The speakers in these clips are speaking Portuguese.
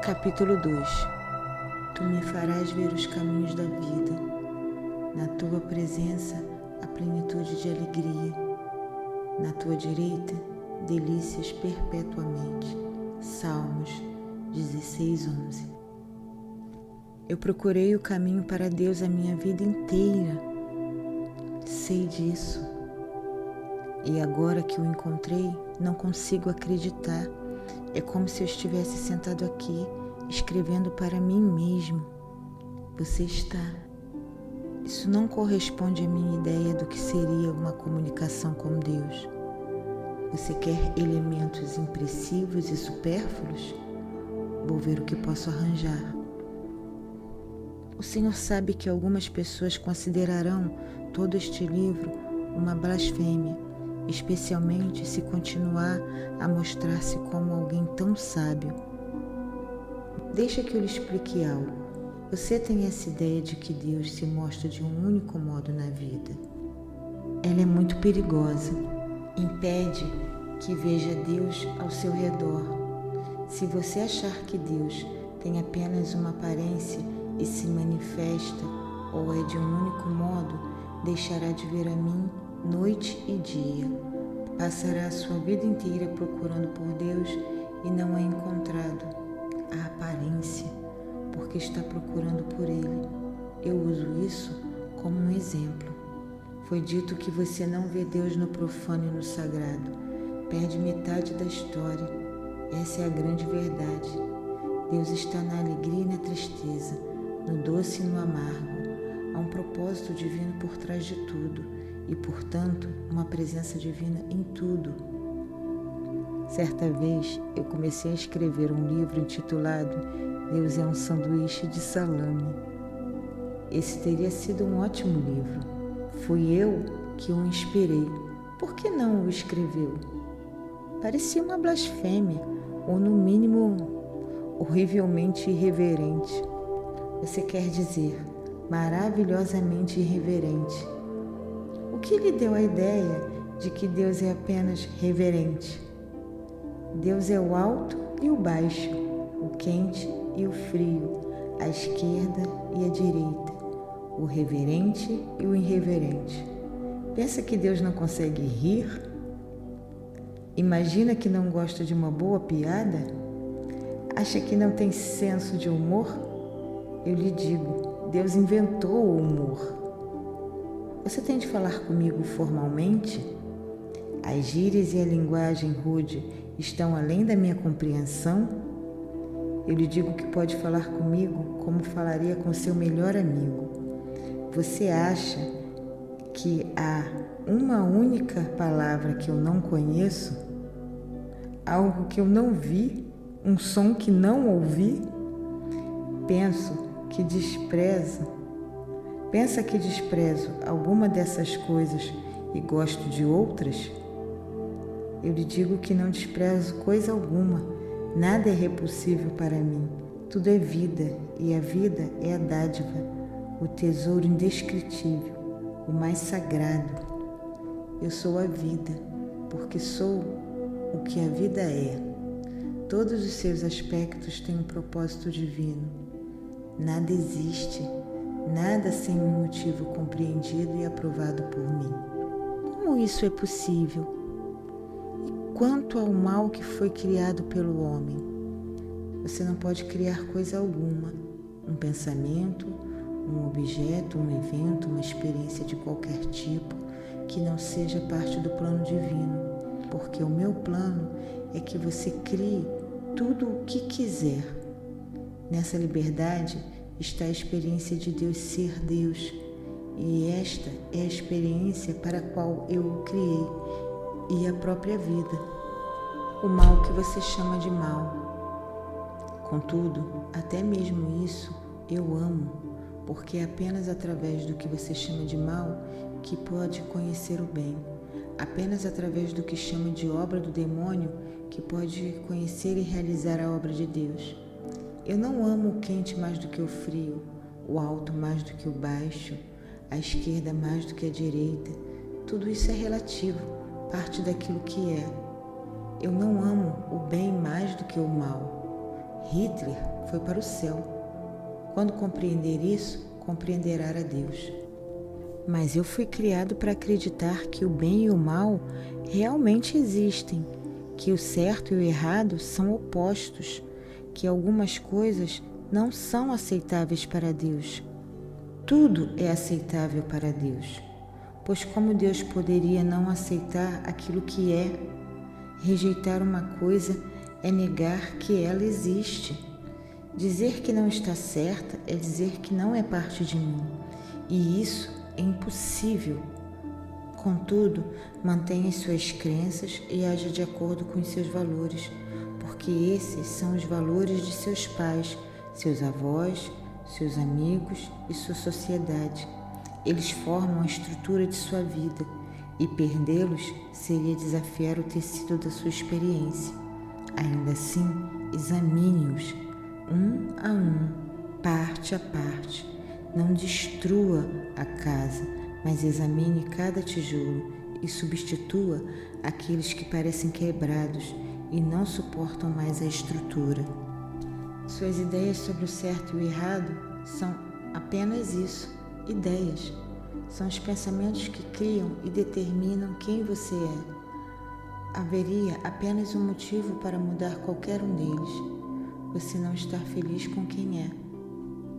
Capítulo 2. Tu me farás ver os caminhos da vida. Na tua presença, a plenitude de alegria. Na tua direita, delícias perpetuamente. Salmos 16:11. Eu procurei o caminho para Deus a minha vida inteira. Sei disso. E agora que o encontrei, não consigo acreditar. É como se eu estivesse sentado aqui, escrevendo para mim mesmo. Você está. Isso não corresponde à minha ideia do que seria uma comunicação com Deus. Você quer elementos impressivos e supérfluos? Vou ver o que posso arranjar. O Senhor sabe que algumas pessoas considerarão todo este livro uma blasfêmia, especialmente se continuar a mostrar-se como alguém tão sábio. Deixa que eu lhe explique algo. Você tem essa ideia de que Deus se mostra de um único modo na vida. Ela é muito perigosa. Impede que veja Deus ao seu redor. Se você achar que Deus tem apenas uma aparência e se manifesta, ou é de um único modo, deixará de ver a mim noite e dia. Passará a sua vida inteira procurando por Deus e não é encontrado. A aparência, porque está procurando por Ele. Eu uso isso como um exemplo. Foi dito que você não vê Deus no profano e no sagrado. Perde metade da história. Essa é a grande verdade. Deus está na alegria e na tristeza, no doce e no amargo. Há um propósito divino por trás de tudo e, portanto, uma presença divina em tudo. Certa vez, eu comecei a escrever um livro intitulado Deus é um sanduíche de salame. Esse teria sido um ótimo livro. Fui eu que o inspirei. Por que não o escreveu? Parecia uma blasfêmia, ou no mínimo, horrivelmente irreverente. Você quer dizer, maravilhosamente irreverente. O que lhe deu a ideia de que Deus é apenas reverente? Deus é o alto e o baixo, o quente e o frio, a esquerda e a direita, o reverente e o irreverente. Pensa que Deus não consegue rir? Imagina que não gosta de uma boa piada? Acha que não tem senso de humor? Eu lhe digo, Deus inventou o humor. Você tem de falar comigo formalmente? As gírias e a linguagem rude estão além da minha compreensão? Eu lhe digo que pode falar comigo como falaria com seu melhor amigo. Você acha que há uma única palavra que eu não conheço? Algo que eu não vi? Um som que não ouvi? Pensa que desprezo alguma dessas coisas e gosto de outras? Eu lhe digo que não desprezo coisa alguma. Nada é repulsivo para mim. Tudo é vida, e a vida é a dádiva, o tesouro indescritível, o mais sagrado. Eu sou a vida, porque sou o que a vida é. Todos os seus aspectos têm um propósito divino. Nada existe, nada sem um motivo compreendido e aprovado por mim. Como isso é possível? E quanto ao mal que foi criado pelo homem? Você não pode criar coisa alguma, um pensamento, um objeto, um evento, uma experiência de qualquer tipo, que não seja parte do plano divino, porque o meu plano é que você crie tudo o que quiser. Nessa liberdade está a experiência de Deus ser Deus, e esta é a experiência para a qual eu o criei, e a própria vida, o mal que você chama de mal. Contudo, até mesmo isso eu amo, porque é apenas através do que você chama de mal que pode conhecer o bem. Apenas através do que chama de obra do demônio que pode conhecer e realizar a obra de Deus. Eu não amo o quente mais do que o frio, o alto mais do que o baixo, a esquerda mais do que a direita. Tudo isso é relativo, parte daquilo que é. Eu não amo o bem mais do que o mal. Hitler foi para o céu. Quando compreender isso, compreenderá a Deus. Mas eu fui criado para acreditar que o bem e o mal realmente existem, que o certo e o errado são opostos, que algumas coisas não são aceitáveis para Deus. Tudo é aceitável para Deus, pois como Deus poderia não aceitar aquilo que é? Rejeitar uma coisa é negar que ela existe. Dizer que não está certa é dizer que não é parte de mim, e isso é impossível. Contudo, mantenha as suas crenças e haja de acordo com os seus valores, porque esses são os valores de seus pais, seus avós, seus amigos e sua sociedade. Eles formam a estrutura de sua vida, e perdê-los seria desafiar o tecido da sua experiência. Ainda assim, examine-os, um a um, parte a parte. Não destrua a casa, mas examine cada tijolo e substitua aqueles que parecem quebrados e não suportam mais a estrutura. Suas ideias sobre o certo e o errado são apenas isso, ideias. São os pensamentos que criam e determinam quem você é. Haveria apenas um motivo para mudar qualquer um deles: você não estar feliz com quem é.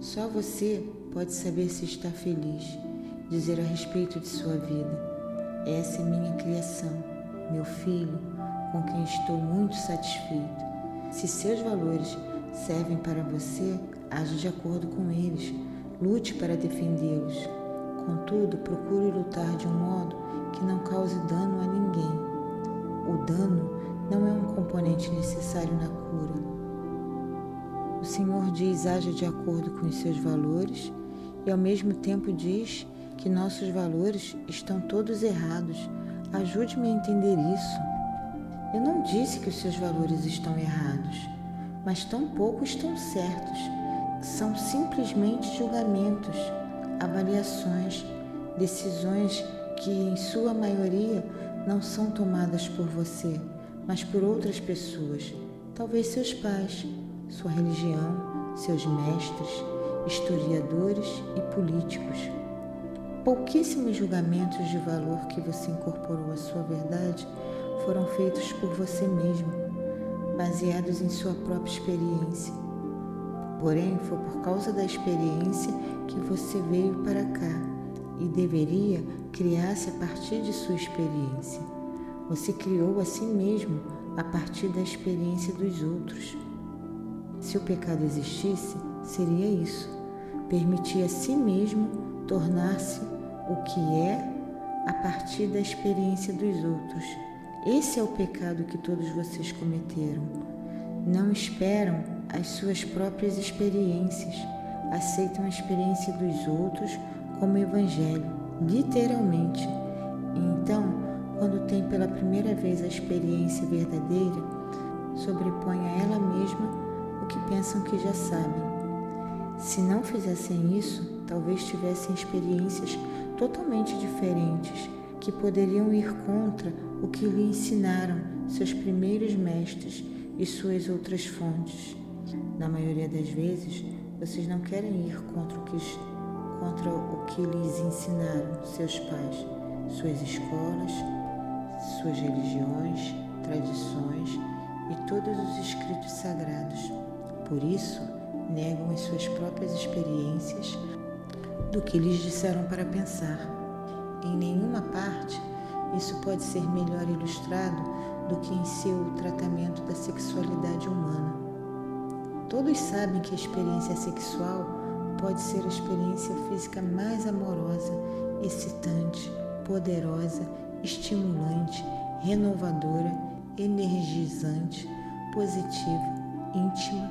Só você pode saber se está feliz, dizer a respeito de sua vida: essa é minha criação, meu filho, com quem estou muito satisfeito. Se seus valores servem para você, age de acordo com eles, lute para defendê-los. Contudo, procure lutar de um modo que não cause dano a ninguém. O dano não é um componente necessário na cura. O Senhor diz: haja de acordo com os seus valores, e ao mesmo tempo diz que nossos valores estão todos errados. Ajude-me a entender isso. Eu não disse que os seus valores estão errados, mas tampouco estão certos. São simplesmente julgamentos, avaliações, decisões que, em sua maioria, não são tomadas por você, mas por outras pessoas, talvez seus pais, sua religião, seus mestres, historiadores e políticos. Pouquíssimos julgamentos de valor que você incorporou à sua verdade foram feitos por você mesmo, baseados em sua própria experiência. Porém, foi por causa da experiência que você veio para cá e deveria criar-se a partir de sua experiência. Você criou a si mesmo a partir da experiência dos outros. Se o pecado existisse, seria isso: permitir a si mesmo tornar-se o que é a partir da experiência dos outros. Esse é o pecado que todos vocês cometeram. Não esperam as suas próprias experiências, aceitam a experiência dos outros como evangelho, literalmente. E então, quando tem pela primeira vez a experiência verdadeira, sobrepõe a ela mesma o que pensam que já sabem. Se não fizessem isso, talvez tivessem experiências totalmente diferentes, que poderiam ir contra o que lhe ensinaram seus primeiros mestres e suas outras fontes. Na maioria das vezes, vocês não querem ir contra o que lhes ensinaram seus pais, suas escolas, suas religiões, tradições e todos os escritos sagrados. Por isso, negam as suas próprias experiências do que lhes disseram para pensar. Em nenhuma parte isso pode ser melhor ilustrado do que em seu tratamento da sexualidade humana. Todos sabem que a experiência sexual pode ser a experiência física mais amorosa, excitante, poderosa, estimulante, renovadora, energizante, positiva, íntima,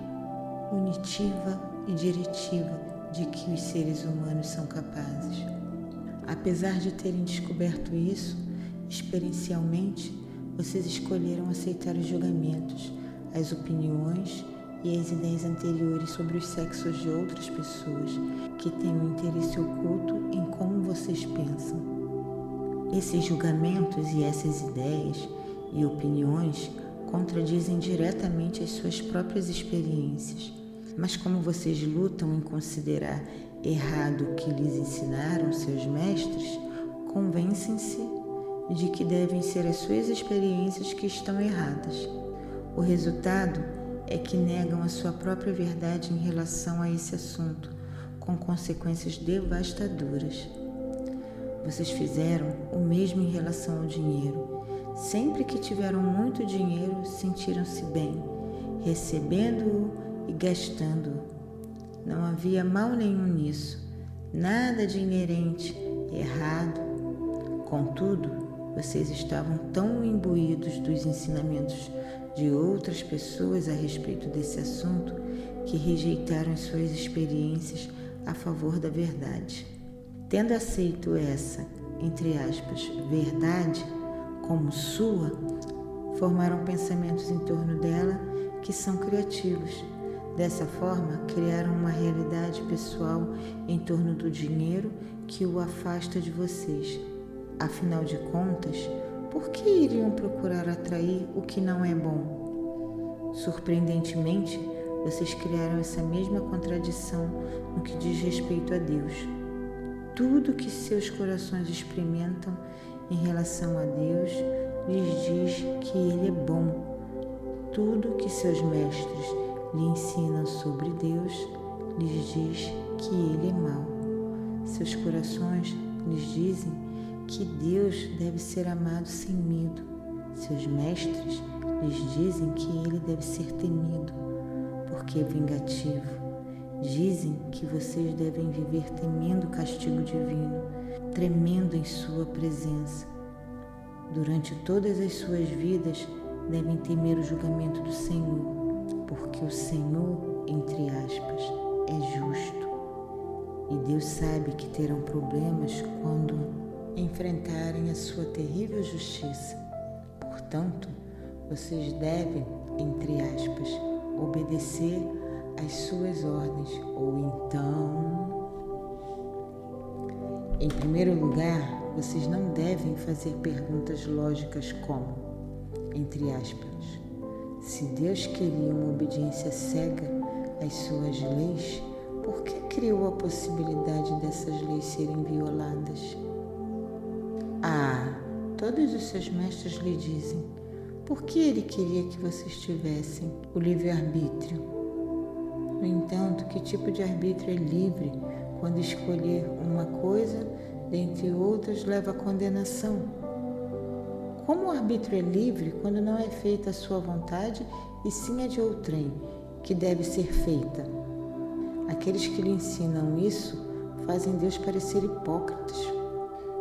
unitiva e diretiva de que os seres humanos são capazes. Apesar de terem descoberto isso, experiencialmente, vocês escolheram aceitar os julgamentos, as opiniões e as ideias anteriores sobre os sexos de outras pessoas que têm um interesse oculto em como vocês pensam. Esses julgamentos e essas ideias e opiniões contradizem diretamente as suas próprias experiências. Mas como vocês lutam em considerar errado o que lhes ensinaram seus mestres, convencem-se de que devem ser as suas experiências que estão erradas. O resultado é que negam a sua própria verdade em relação a esse assunto, com consequências devastadoras. Vocês fizeram o mesmo em relação ao dinheiro. Sempre que tiveram muito dinheiro, sentiram-se bem, recebendo-o e gastando-o. Não havia mal nenhum nisso, nada de inerente, errado. Contudo, vocês estavam tão imbuídos dos ensinamentos de outras pessoas a respeito desse assunto que rejeitaram as suas experiências a favor da verdade. Tendo aceito essa, entre aspas, verdade como sua, formaram pensamentos em torno dela que são criativos. Dessa forma, criaram uma realidade pessoal em torno do dinheiro que o afasta de vocês. Afinal de contas, por que iriam procurar atrair o que não é bom? Surpreendentemente, vocês criaram essa mesma contradição no que diz respeito a Deus. Tudo que seus corações experimentam em relação a Deus lhes diz que Ele é bom. Tudo que seus mestres lhe ensinam sobre Deus lhes diz que Ele é mau. Seus corações lhes dizem que Deus deve ser amado sem medo. Seus mestres lhes dizem que Ele deve ser temido, porque é vingativo. Dizem que vocês devem viver temendo o castigo divino, tremendo em sua presença. Durante todas as suas vidas, devem temer o julgamento do Senhor, porque o Senhor, entre aspas, é justo. E Deus sabe que terão problemas quando enfrentarem a sua terrível justiça. Portanto, vocês devem, entre aspas, obedecer às suas ordens, ou então... Em primeiro lugar, vocês não devem fazer perguntas lógicas como, entre aspas, se Deus queria uma obediência cega às suas leis, por que criou a possibilidade dessas leis serem violadas? Todos os seus mestres lhe dizem, por que ele queria que vocês tivessem o livre-arbítrio? No entanto, que tipo de arbítrio é livre quando escolher uma coisa dentre outras leva à condenação? Como o arbítrio é livre quando não é feita a sua vontade e sim a de outrem, que deve ser feita? Aqueles que lhe ensinam isso fazem Deus parecer hipócritas.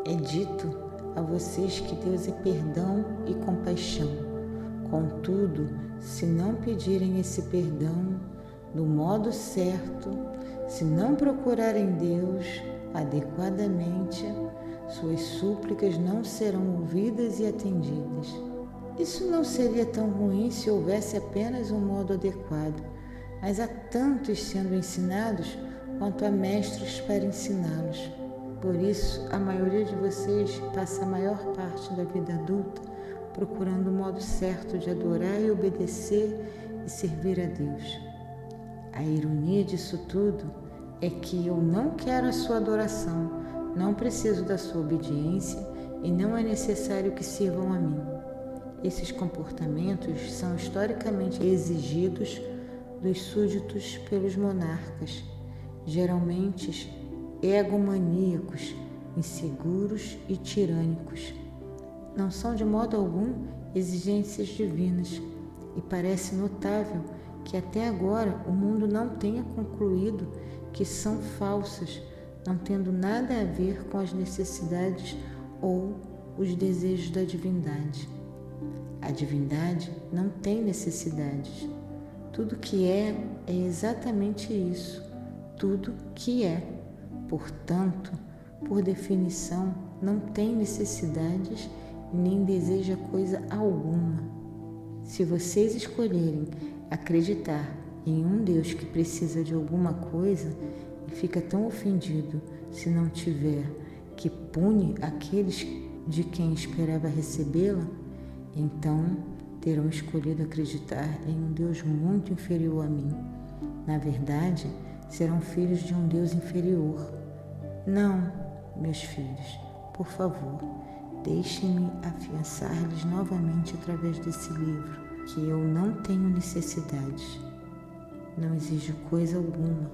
É dito a vocês que Deus é perdão e compaixão. Contudo, se não pedirem esse perdão do modo certo, se não procurarem Deus adequadamente, suas súplicas não serão ouvidas e atendidas. Isso não seria tão ruim se houvesse apenas um modo adequado, mas há tantos sendo ensinados quanto há mestres para ensiná-los. Por isso, a maioria de vocês passa a maior parte da vida adulta procurando o modo certo de adorar e obedecer e servir a Deus. A ironia disso tudo é que eu não quero a sua adoração, não preciso da sua obediência e não é necessário que sirvam a mim. Esses comportamentos são historicamente exigidos dos súditos pelos monarcas, geralmente egomaníacos, inseguros e tirânicos. Não são de modo algum exigências divinas e parece notável que até agora o mundo não tenha concluído que são falsas, não tendo nada a ver com as necessidades ou os desejos da divindade. A divindade não tem necessidades. Tudo que é exatamente isso, tudo que é. Portanto, por definição, não tem necessidades e nem deseja coisa alguma. Se vocês escolherem acreditar em um Deus que precisa de alguma coisa e fica tão ofendido se não tiver, que pune aqueles de quem esperava recebê-la, então terão escolhido acreditar em um Deus muito inferior a mim, Na verdade, serão filhos de um Deus inferior. Não, meus filhos, por favor, deixem-me afiançar-lhes novamente através desse livro, que eu não tenho necessidade. Não exijo coisa alguma,